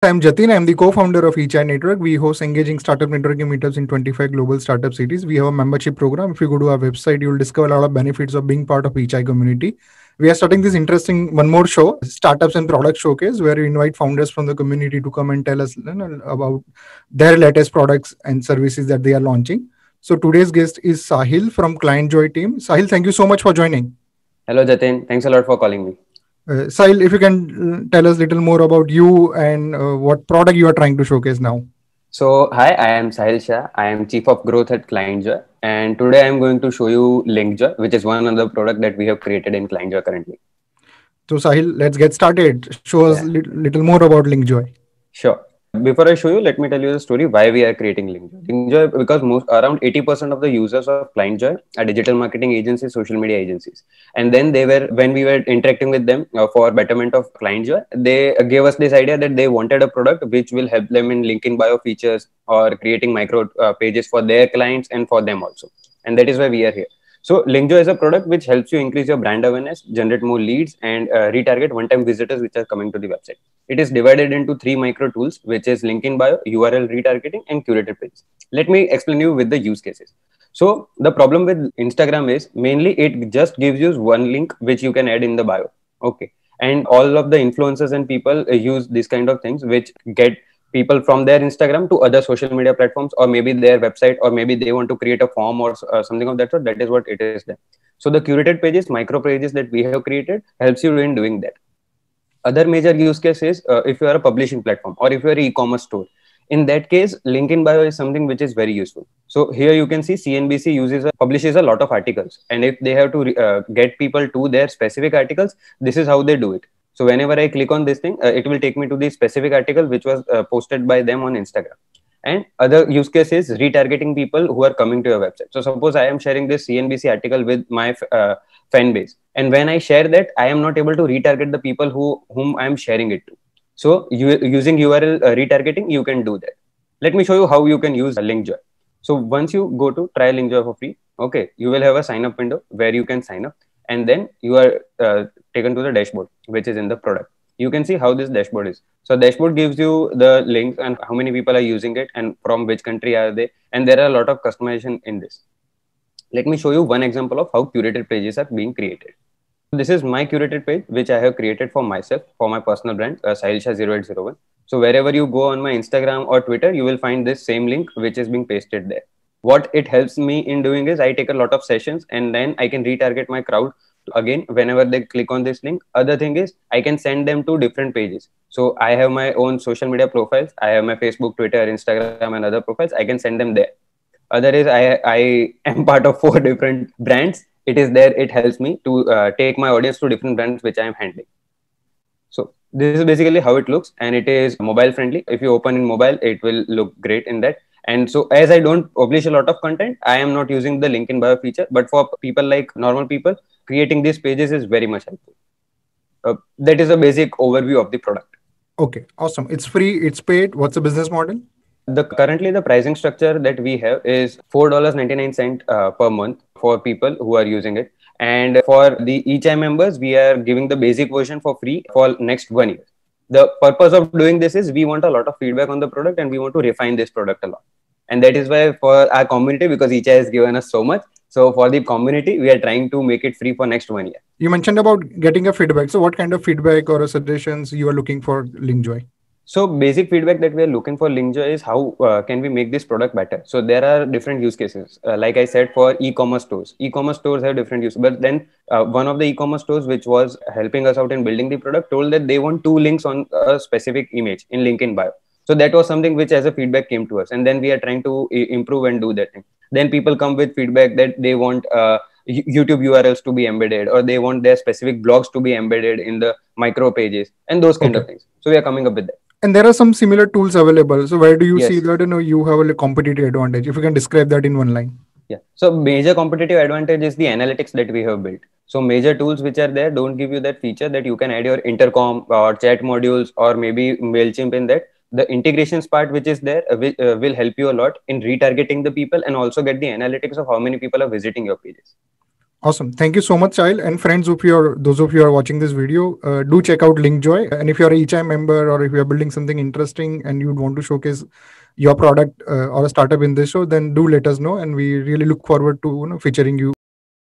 I'm Jatin. I'm the co-founder of eChat Network. We host engaging startup networking meetups in 25 global startup cities. We have a membership program. If you go to our website, you'll discover a lot of benefits of being part of eChat community. We are starting this interesting one more show, Startups and Product Showcase, where we invite founders from the community to come and tell us about their latest products and services that they are launching. So today's guest is Sahil from ClientJoy team. Sahil, thank you so much for joining. Hello, Jatin. Thanks a lot for calling me. Sahil, if you can tell us a little more about you and what product you are trying to showcase now. So, hi, I am Sahil Shah. I am Chief of Growth at ClientJoy. And today I am going to show you LinkJoy, which is one of the product that we have created in ClientJoy currently. So Sahil, let's get started. Show us Yeah, little more about LinkJoy. sure. Before I show you, let me tell you the story why we are creating LinkJoy. LinkJoy, because most around 80% of the users of ClientJoy are digital marketing agencies, social media agencies. And then they were, when we were interacting with them for betterment of ClientJoy, they gave us this idea that they wanted a product which will help them in LinkedIn bio features or creating micro pages for their clients and for them also. And that is why we are here. So LinkJoy is a product which helps you increase your brand awareness, generate more leads, and retarget one-time visitors which are coming to the website. It is divided into three micro tools, which is link in bio, URL retargeting, and curated pages. Let me explain you with the use cases. So the problem with Instagram is mainly it just gives you one link which you can add in the bio. Okay. And all of the influencers and people use these kind of things which get people from their Instagram to other social media platforms, or maybe their website, or maybe they want to create a form or something of that sort. That is what it is then. So the curated pages, micro pages that we have created helps you in doing that. Other major use case is if you are a publishing platform or if you are an e-commerce store. In that case, link in bio is something which is very useful. So here you can see CNBC publishes a lot of articles, and if they have to get people to their specific articles, this is how they do it. So whenever I click on this thing, it will take me to the specific article which was posted by them on Instagram. And other use case is retargeting people who are coming to your website. So suppose I am sharing this CNBC article with my fan base, and when I share that, I am not able to retarget the people whom I am sharing it to. So using URL retargeting, you can do that. Let me show you how you can use LinkJoy. So once you go to try LinkJoy for free, okay, you will have a sign up window where you can sign up, and then you are taken to the dashboard, which is in the product. You can see how this dashboard is. So dashboard gives you the links and how many people are using it and from which country are they, and there are a lot of customization in this. Let me show you one example of how curated pages are being created. This is my curated page, which I have created for myself, for my personal brand, Sahilsha0801. So wherever you go on my Instagram or Twitter, you will find this same link, which is being pasted there. What it helps me in doing is I take a lot of sessions, and then I can retarget my crowd again whenever they click on this link. Other thing is I can send them to different pages. So I have my own social media profiles. I have my Facebook, Twitter, Instagram, and other profiles. I can send them there. Other is I am part of four different brands. It is there. It helps me to take my audience to different brands which I am handling. So this is basically how it looks, and it is mobile friendly. If you open in mobile, it will look great in that. And so as I don't publish a lot of content, I am not using the link in bio feature. But for people like normal people, creating these pages is very much helpful. That is a basic overview of the product. Okay, awesome. It's free. It's paid. What's the business model? The currently the pricing structure that we have is $4.99 per month for people who are using it, and for the eChai members, we are giving the basic version for free for next 1 year. The purpose of doing this is we want a lot of feedback on the product, and we want to refine this product a lot. And that is why for our community, because eChai has given us so much, so for the community, we are trying to make it free for next 1 year. You mentioned about getting a feedback. So what kind of feedback or suggestions you are looking for LinkJoy? So basic feedback that we are looking for LinkJoy is how can we make this product better. So there are different use cases. Like I said, for e-commerce stores have different use. But then one of the e-commerce stores which was helping us out in building the product told that they want two links on a specific image in link in bio. So that was something which as a feedback came to us. And then we are trying to improve and do that thing. Then people come with feedback that they want YouTube URLs to be embedded, or they want their specific blogs to be embedded in the micro pages and those kind of things. So we are coming up with that. And there are some similar tools available. So where do you see Yes. that you have a competitive advantage? If you can describe that in one line. Yeah. So major competitive advantage is the analytics that we have built. So major tools which are there don't give you that feature that you can add your intercom or chat modules or maybe MailChimp in that. The integrations part which is there will help you a lot in retargeting the people and also get the analytics of how many people are visiting your pages. Awesome. Thank you so much, Sahil. And friends, if those of you are watching this video, do check out Linkjoy. And if you're a eChai member or if you're building something interesting and you'd want to showcase your product or a startup in this show, then do let us know. And we really look forward to featuring you